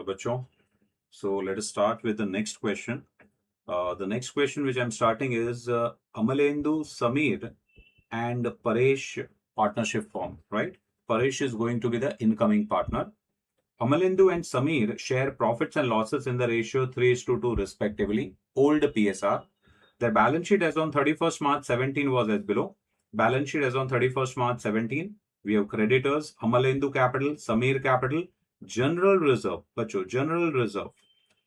बच्चों. So let us start with the next question. The next question which I'm starting is Amalendu, Samir and Paresh partnership form, right? Paresh is going to be the incoming partner. Amalendu and Samir share profits and losses in the ratio 3:2 respectively, old PSR. Their balance sheet as on 31st March 17 was as below. Balance sheet as on 31st March 17. We have creditors, Amalendu Capital, Samir Capital, General Reserve. Bacho, General Reserve.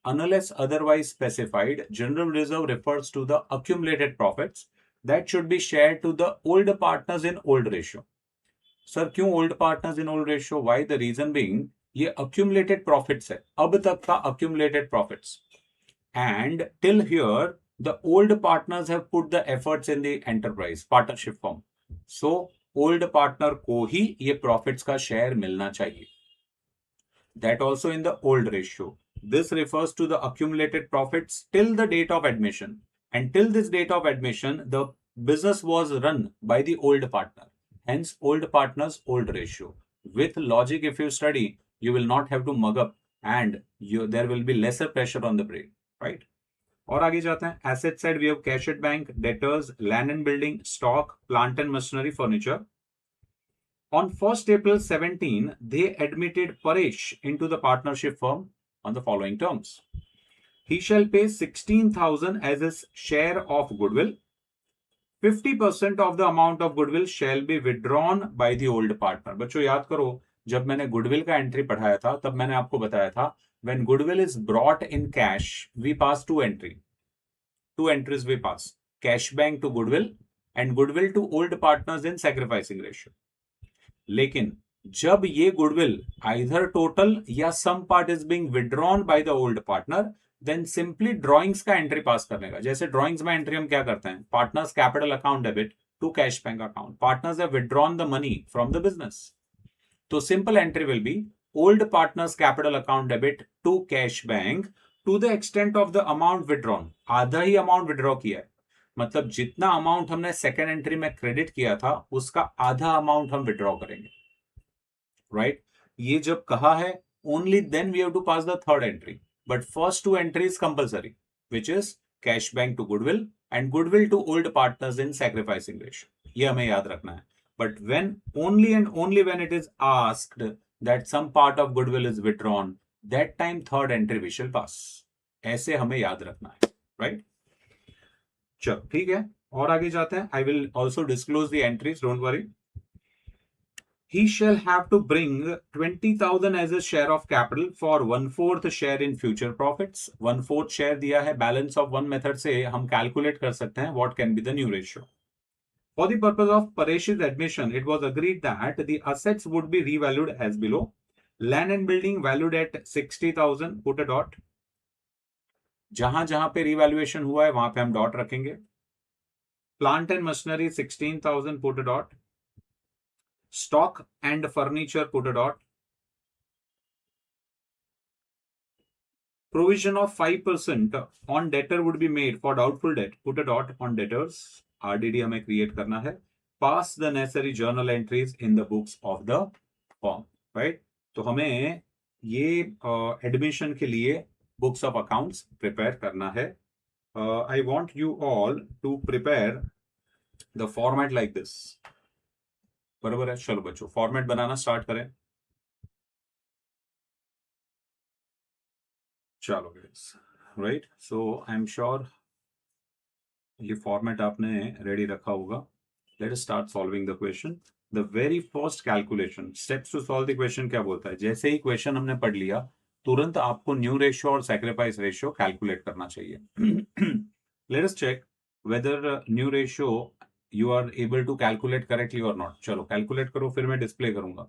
Unless otherwise specified, General Reserve refers to the accumulated profits that should be shared to the old partners in old ratio. Sir क्यों old partners in old ratio? Why? The reason being ये accumulated profits है, अब तक का accumulated profits, and till here the old partners have put the efforts in the enterprise partnership form. So old partner को ही ये profits का share मिलना चाहिए. That also in the old ratio. This refers to the accumulated profits till the date of admission. And till this date of admission, the business was run by the old partner. Hence, old partners, old ratio. With logic, if you study, you will not have to mug up and there will be lesser pressure on the brain, right? और आगे जाते हैं. Asset side, we have cash at bank, debtors, land and building, stock, plant and machinery, furniture. On 1st April 17, they admitted Paresh into the partnership firm on the following terms. He shall pay 16,000 as his share of goodwill. 50% of the amount of goodwill shall be withdrawn by the old partner. बच्चों याद करो, जब मैंने goodwill का entry पढ़ाया था तब मैंने आपको बताया था when goodwill is brought in cash we pass two entries we pass, cash bank to goodwill and goodwill to old partners in sacrificing ratio. लेकिन जब ये गुडविल आइदर टोटल या some part is being withdrawn by the old partner, then simply drawings का entry पास करने का. जैसे drawings में एंट्री हम क्या करते हैं? Partners capital account debit to cash bank account. Partners have withdrawn the money from the business. तो simple entry will be old partners capital account debit to cash bank to the extent of the amount withdrawn. आधा ही amount withdraw किया है, मतलब जितना amount हमने second entry में credit किया था उसका आधा अमाउंट हम विड्रॉ करेंगे, राइट? ये जब कहा है only then we have to pass the third entry, but first two entry is compulsory, which is cash bank to goodwill and goodwill to old partners in sacrificing ratio. ये हमें याद रखना है. But when only and only when it is asked that some part of goodwill is withdrawn, that time third entry we shall pass. ऐसे हमें याद रखना है, राइट? चलो ठीक है, और आगे जाते हैं. I will also disclose the entries, don't worry. He shall have to bring 20,000 as a share of capital for 1/4 share in future profits. 1/4 share दिया है. बैलेंस ऑफ वन मेथड से हम कैलकुलेट कर सकते हैं what can be the new ratio. For the purpose of Paresh's admission, it was agreed that the assets would be revalued as below. Land and building valued at 60,000, put a dot. जहां जहां पे revaluation हुआ है वहां पे हम dot रखेंगे. Plant and machinery 16,000, put a dot. Stock and furniture, put a dot. Provision of 5% on debtor would be made for doubtful debt, put a dot on debtors. RDD हमें क्रिएट करना है. Pass the necessary journal entries in the books of the firm, right? तो हमें ये admission के लिए books of accounts prepare करना है. I want you all to prepare the format like this. बराबर है? चलो बच्चों फॉर्मेट बनाना स्टार्ट करें. चलो guys, right? So I am sure ये फॉर्मेट आपने रेडी रखा होगा. Let us start solving the question. The very first calculation steps to solve the question क्या बोलता है? जैसे ही क्वेश्चन हमने पढ़ लिया तुरंत आपको न्यू रेशियो और सैक्रिफाइस रेशियो कैलकुलेट करना चाहिए. Let us check whether new ratio you are able to calculate correctly और नॉट. चलो कैलकुलेट करो, फिर मैं डिस्प्ले करूंगा.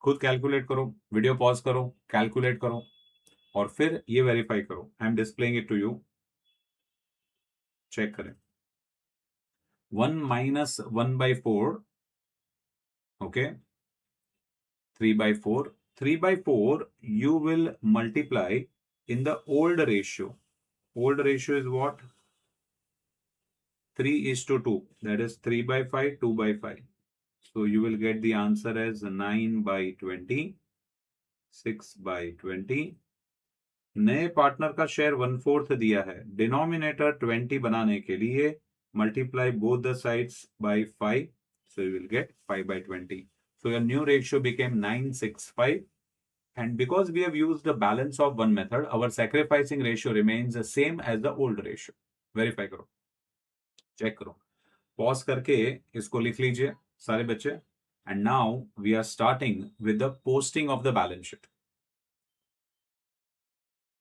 खुद कैलकुलेट करो, वीडियो पॉज करो, कैलकुलेट करो और फिर ये वेरीफाई करो. I am displaying it to you, check करें. 1 minus 1/4, okay, 3/4. 3/4 you will multiply in the old ratio. Old ratio is what? 3:2. That is 3/5, 2/5. So you will get the answer as 9/20. 6/20। नए partner का share 1/4 दिया है। Denominator 20 बनाने के लिए multiply both the sides by 5, so you will get 5/20. So your new ratio became 9:6:5, and because we have used the balance of one method, our sacrificing ratio remains the same as the old ratio. Verify करो, check करो, pause करके इसको लिख लीजिए सारे बच्चे। And now we are starting with the posting of the balance sheet.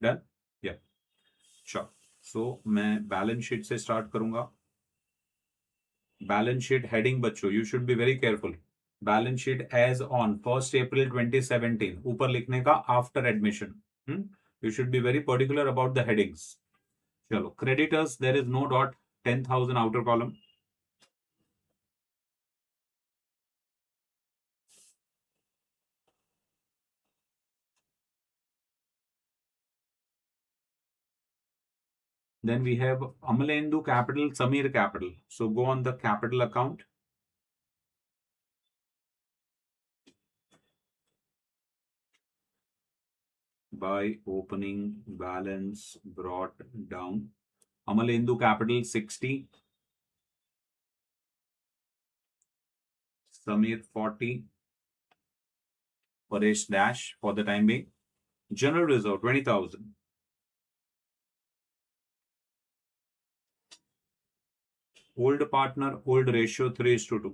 Done? Yeah sure. सो मैं बैलेंस शीट से स्टार्ट करूंगा। बैलेंस शीट हेडिंग बच्चों, you should be very careful. Balance sheet as on 1 April 2017, ऊपर लिखने का after admission. You should be very particular about the headings. चलो, creditors there is no dot, 10,000 outer column. Then we have Amalendu capital, Samir capital. So go on the capital account. By opening balance brought down. Amalendu capital 60. Samir 40. Paresh dash for the time being. General reserve 20,000. Old partner, old ratio 3:2.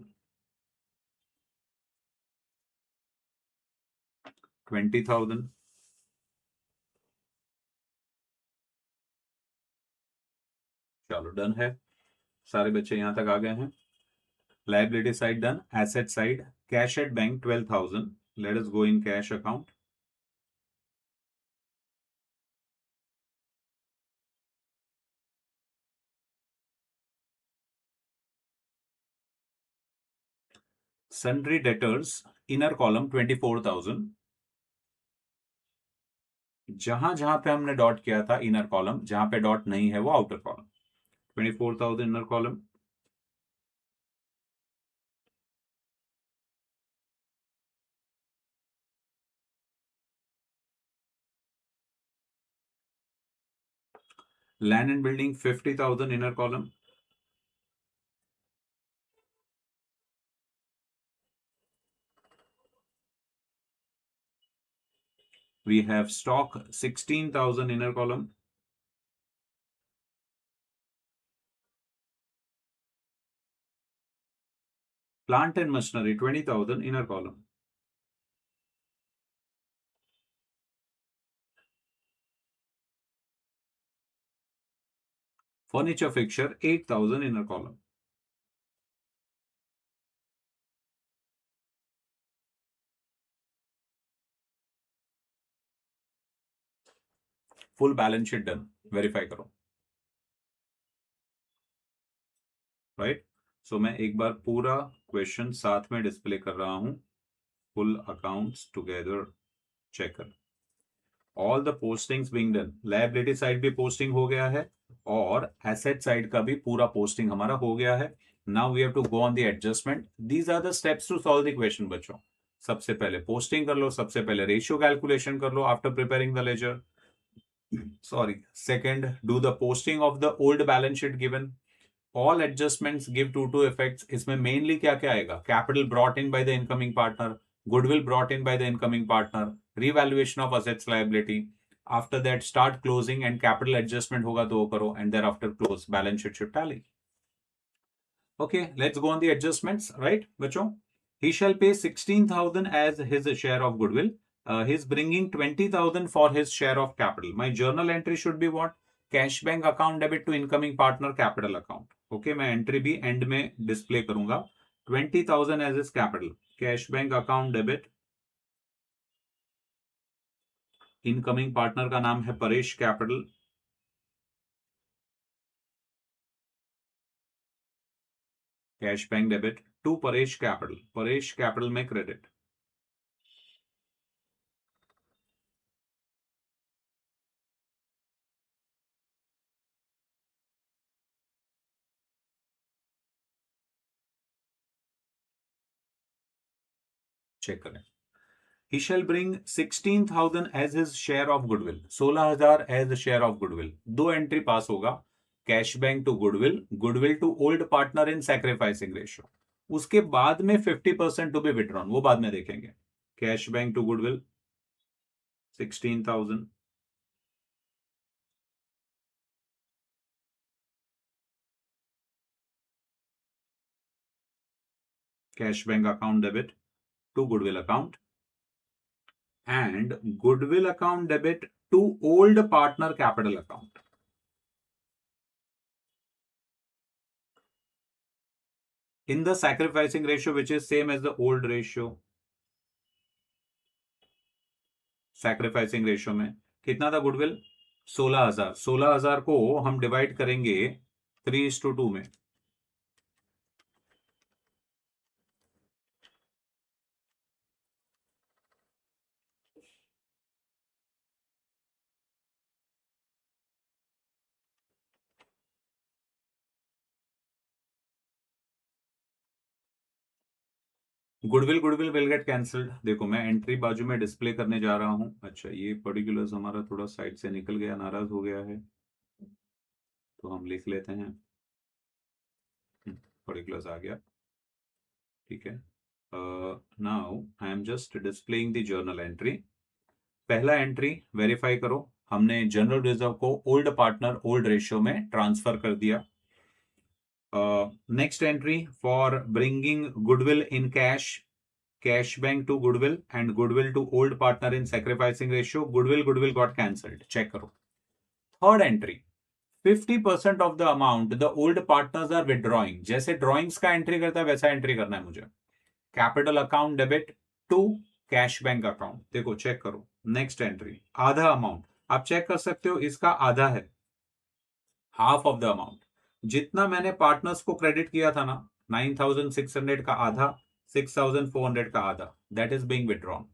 20,000. चलो done है, सारे बच्चे यहां तक आ गए हैं। Liability side done. Asset side, cash at bank 12,000. Let us go in cash account. Sundry debtors, inner column 24,000. जहां जहां पे हमने डॉट किया था इनर कॉलम, जहां पे डॉट नहीं है वो outer column. 24,000 inner column. Land and building 50,000 inner column. We have stock 16,000 inner column. Plant and machinery 20,000 inner column. Furniture fixture 8,000 inner column. Full balance sheet done. Verify करो, right? So मैं एक बार पूरा question साथ में display कर रहा हूं। Full accounts together, check कर। All the postings being done. Liability side भी posting हो गया है और asset side का भी पूरा posting हमारा हो गया है। Now we have to go on the adjustment. These are the steps to solve the question बच्चों। सबसे पहले posting कर लो, सबसे पहले ratio calculation कर लो after preparing the ledger. Sorry. Second, do the posting of the old balance sheet given. All adjustments give two effects. इसमें mainly क्या क्या आएगा? Capital brought in by the incoming partner, goodwill brought in by the incoming partner, revaluation of assets liability. After that, start closing and capital adjustment होगा तो वो करो, and thereafter close. Balance sheet should tally. Okay, let's go on the adjustments, right, बच्चों? He shall pay 16,000 as his share of goodwill. He's bringing 20,000 for his share of capital. My journal entry should be what? Cash bank account debit to incoming partner capital account. Okay, मैं entry भी end में display करूंगा। 20,000 as his capital. Cash bank account debit. Incoming partner का नाम है Paresh capital. Cash bank debit to Paresh capital, Paresh capital में credit. Check करें। he shall bring 16,000 as his share of goodwill, 16,000 as the share of goodwill. दो entry पास होगा, cash bank to goodwill, goodwill to old partner in sacrificing ratio. उसके बाद में 50% to be withdrawn, वो बाद में देखेंगे. Cash bank to goodwill 16,000, cash bank account debit to goodwill account, and goodwill account debit to old partner capital account. In the sacrificing ratio, which is same as the old ratio. Sacrificing ratio में कितना था goodwill? 16,000. 16,000 को हम divide करेंगे 3:2 में. Goodwill will get cancelled. देखो मैं entry बाजू में डिस्प्ले करने जा रहा हूं. अच्छा, ये पर्टिकुलर्स हमारा थोड़ा साइड से निकल गया, नाराज हो गया है, तो हम लिख लेते हैं. पर्टिकुलर्स आ गया, ठीक है. Now I am just displaying the journal entry. पहला एंट्री वेरीफाई करो, हमने जनरल रिजर्व को ओल्ड पार्टनर ओल्ड रेशियो में ट्रांसफर कर दिया. Next entry for bringing goodwill in cash bank to goodwill and goodwill to old partner in sacrificing ratio, goodwill got cancelled. Check करो. Third entry 50% of the amount the old partners are withdrawing. जैसे drawings का entry करता है वैसा entry करना है मुझे. Capital account debit to cash bank account. देखो चेक करो. नेक्स्ट एंट्री आधा अमाउंट, आप चेक कर सकते हो, इसका आधा है, हाफ ऑफ द अमाउंट. जितना मैंने पार्टनर्स को क्रेडिट किया था ना, 9,600 का आधा, 6,400 का आधा, that is being withdrawn.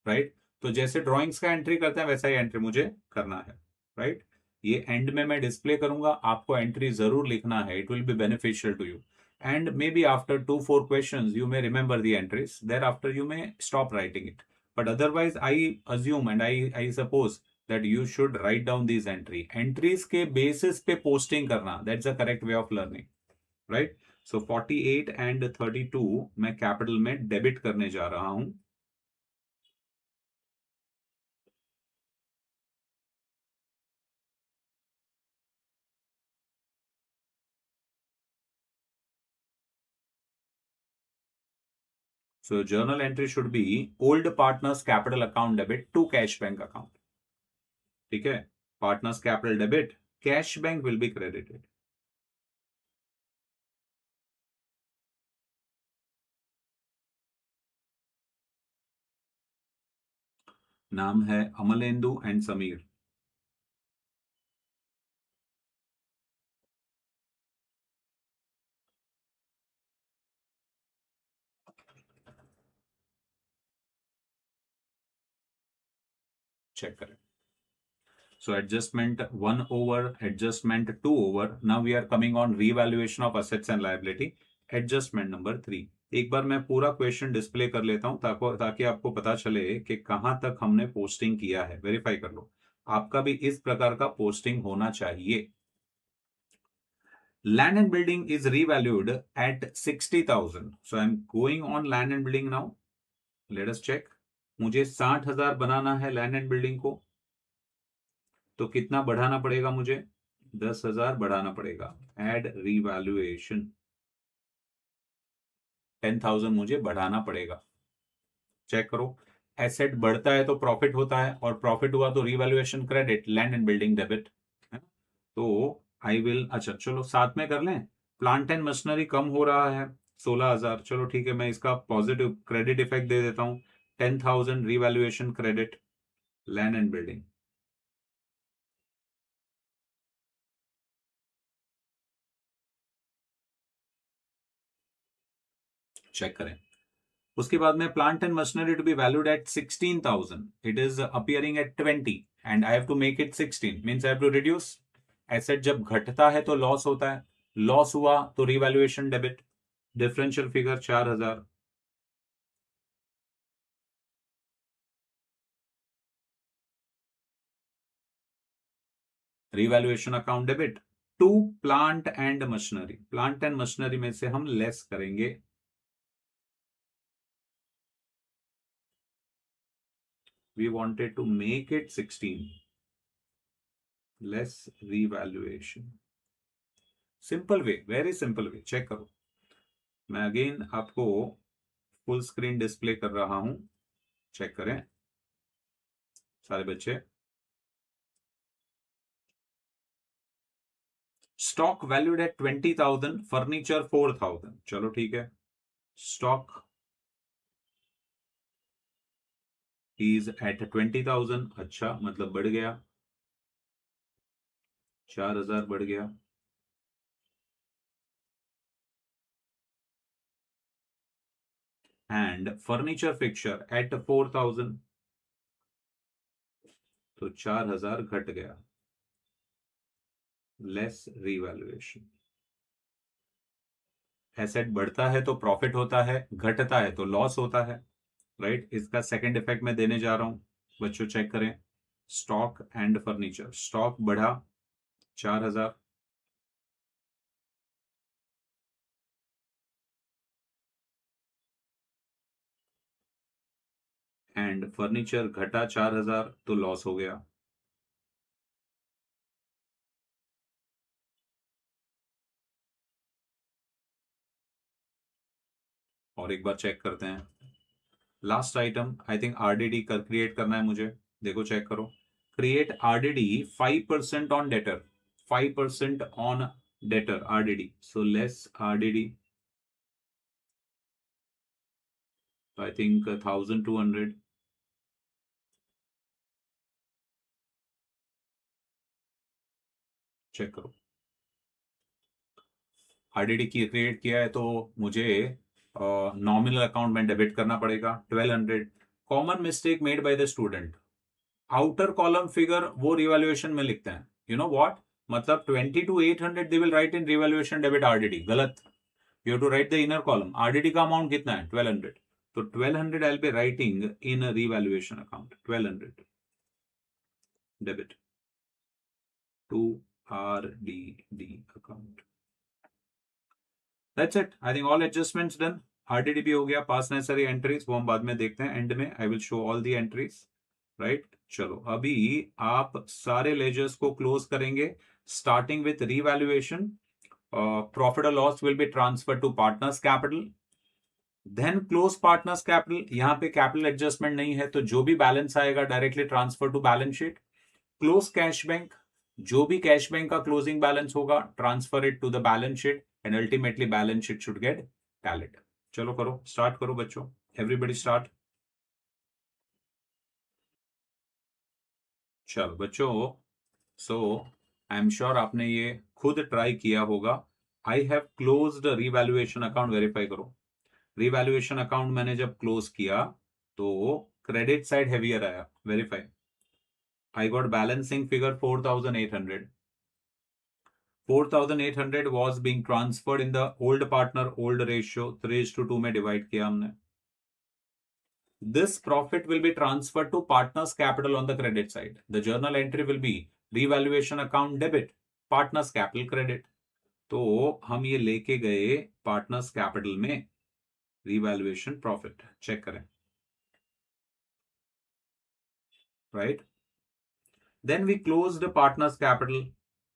Right. तो जैसे ड्रॉइंग्स का एंट्री करते हैं वैसा ही एंट्री मुझे करना है. राइट. ये एंड में मैं डिस्प्ले करूंगा, आपको एंट्री जरूर लिखना है. It will be beneficial to you. And maybe after 2-4 questions, you may remember the entries. Thereafter, you may stop writing it. But otherwise, I assume and I suppose that you should write down these entries के basis पे posting करना. That's the correct way of learning, right? So 48 and 32 मैं capital में debit करने जा रहा हूं. So journal entry should be old partners capital account debit to cash bank account. ठीक है. Partners capital debit, cash bank will be credited. नाम है अमलेंदु एंड समीर. चेक करें. So adjustment 1 over, adjustment 2 over. Now we are coming on revaluation of assets and liability. Adjustment number 3. एक बार मैं पूरा question display कर लेता हूं ताकि आपको पता चले कि कहां तक हमने पोस्टिंग किया है. वेरीफाई कर लो. आपका भी इस प्रकार का पोस्टिंग होना चाहिए. Land and building is revalued at 60,000. So I'm going on land and building now. Let us check. मुझे 60,000 बनाना है लैंड एंड बिल्डिंग को, तो कितना बढ़ाना पड़ेगा मुझे? 10,000 बढ़ाना पड़ेगा. एड रिवैल्यूएशन 10,000 मुझे बढ़ाना पड़ेगा. चेक करो. एसेट बढ़ता है तो प्रॉफिट होता है, और प्रॉफिट हुआ तो revaluation credit, land and building debit. तो आई विल, अच्छा चलो साथ में कर लें. प्लांट एंड मशीनरी कम हो रहा है 16,000. चलो ठीक है, मैं इसका पॉजिटिव क्रेडिट इफेक्ट दे देता हूं. 10,000 revaluation credit land and building. Check करें. उसके बाद में plant and machinery to be valued at 16,000. It is appearing at 20 and I have to make it 16. Means I have to reduce. Asset जब घटता है तो लॉस होता है, लॉस हुआ तो revaluation debit. Differential figure 4,000. Revaluation account debit to plant and machinery. Plant and machinery में से हम लेस करेंगे, we wanted to make it 16, less revaluation. Simple way, very simple way, check करो। मैं अगेन आपको फुल स्क्रीन डिस्प्ले कर रहा हूं, चेक करें सारे बच्चे। स्टॉक वैल्यूड एट 20,000, फर्नीचर 4,000, चलो ठीक है। स्टॉक इज एट 20,000, अच्छा मतलब बढ़ गया, 4,000 बढ़ गया। एंड फर्नीचर फिक्चर एट 4,000, तो 4,000 घट गया, लेस रिवैल्यूएशन। एसेट बढ़ता है तो प्रॉफिट होता है, घटता है तो लॉस होता है, राइट। इसका सेकंड इफेक्ट मैं देने जा रहा हूं, बच्चों चेक करें। स्टॉक एंड फर्नीचर, स्टॉक बढ़ा 4,000, एंड फर्नीचर घटा 4,000, तो लॉस हो गया। और एक बार चेक करते हैं last item. I think RDD कर क्रिएट करना है मुझे, देखो चेक करो। Create RDD 5% on debtor, 5% on debtor RDD, so less RDD, I think 1,200। Check करो, आरडीडी की क्रिएट किया है तो मुझे नॉमिनल अकाउंट में डेबिट करना पड़ेगा 1,200। Common mistake made by the student, outer column figure वो रिवैल्यूएशन में लिखते हैं, यू नो व्हाट, मतलब 20 to 800 they will write in revaluation debit RDD, गलत। You have to write the inner column. RDD का अमाउंट कितना है 1,200, तो 1,200 I will be writing in revaluation account, 1,200 debit to RDD account. That's it, I think all adjustments done. RDD भी हो गया, पास necessary entries वो हम बाद में देखते हैं, एंड में I will show all the entries, right. चलो अभी आप सारे लेजर्स को क्लोज करेंगे, स्टार्टिंग विथ रिवैल्यूएशन। प्रॉफिट और loss will be transfer to partners capital, then close partners capital. यहां पे कैपिटल एडजस्टमेंट नहीं है तो जो भी बैलेंस आएगा directly transfer to balance sheet. Close cash bank, जो भी कैश बैंक का क्लोजिंग बैलेंस होगा transfer it to the balance sheet, and ultimately balance sheet should get tallied. चलो करो, स्टार्ट करो बच्चों, एवरीबडी स्टार्ट। चलो बच्चों, सो आई एम श्योर आपने ये खुद ट्राई किया होगा। I have closed revaluation account, verify करो। रिवैल्यूएशन अकाउंट मैंने जब क्लोज किया तो क्रेडिट साइड हेवियर आया, verify. I got balancing figure 4,800, 4,800 was being transferred in the old partner old ratio, 3:2 में डिवाइड किया हमने। This profit will be transferred to partners capital on the credit side. The journal entry will be revaluation account debit, partners capital credit. तो हम ये लेके गए partners capital में revaluation profit, check करें, right. Then we closed partners capital,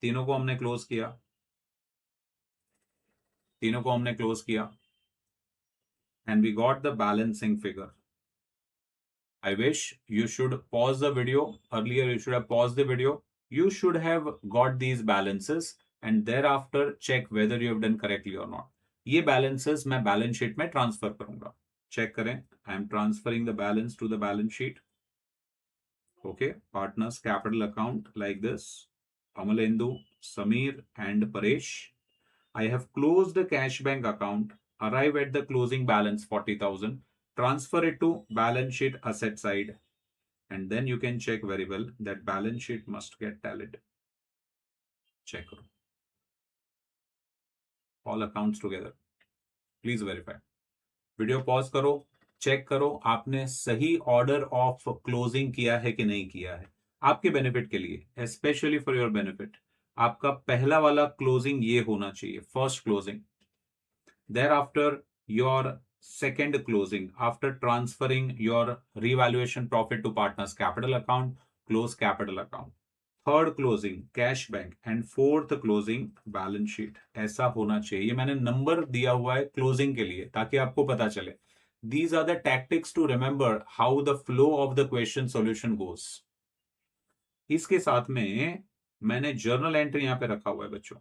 तीनों को हमने क्लोज किया, तीनों को हमने क्लोज किया, and we got the balancing figure. I wish you should pause the video. Earlier, you should have paused the video. You should have got these balances and thereafter check whether you have done correctly or not. ये balances मैं balance sheet में transfer करूंगा, check करें। I am transferring the balance to the balance sheet. Okay, partners capital account like this. Amalendu, Samir, and Paresh. I have closed the cash bank account. Arrive at the closing balance 40,000. Transfer it to balance sheet asset side. And then you can check very well that balance sheet must get tallied. Check करो, all accounts together. Please verify. Video pause करो, check करो आपने सही order of closing किया है कि नहीं किया है। आपके बेनिफिट के लिए, स्पेशली फॉर योर बेनिफिट, आपका पहला वाला क्लोजिंग ये होना चाहिए, first closing. Thereafter, your second closing, after transferring your revaluation profit to partners capital account, close capital account. Third closing cash bank and fourth closing balance sheet. ऐसा होना चाहिए. ये मैंने नंबर दिया हुआ है क्लोजिंग के लिए ताकि आपको पता चले. These are the tactics to remember how the flow of the question solution goes. इसके साथ में मैंने जर्नल एंट्री यहां पे रखा हुआ है बच्चों.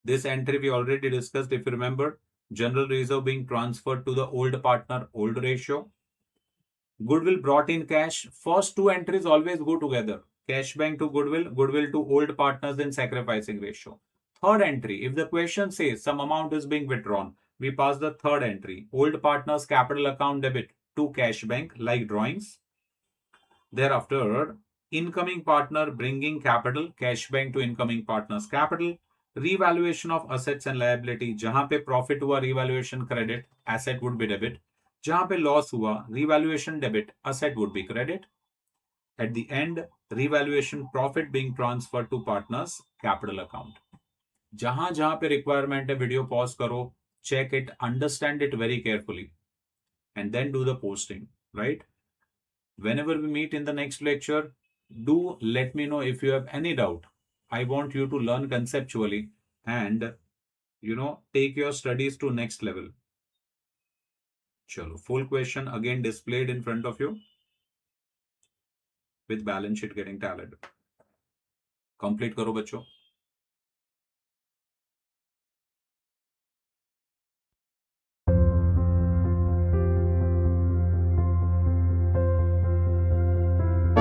This entry we already discussed, if you remember, general reserve being transferred to the old partner, old ratio. Goodwill brought in cash. First two entries always go together. Cash bank to goodwill, goodwill to old partners in sacrificing ratio. Third entry, if the question says some amount is being withdrawn, we pass the third entry. Old partners capital account debit to cash bank like drawings. Thereafter, incoming partner bringing capital, cash bank to incoming partners capital. Revaluation of assets and liability, जहां पे profit हुआ revaluation credit, asset would be debit. जहां पे loss हुआ revaluation debit, asset would be credit. At the end, revaluation profit being transferred to partners capital account. जहां जहां पे requirement है वीडियो पॉज करो, check it, understand it very carefully, and then do the posting, right? Whenever we meet in the next lecture, do let me know if you have any doubt. I want you to learn conceptually and take your studies to next level. Chalo, full question again displayed in front of you with balance sheet getting tallied. Complete karo bachcho.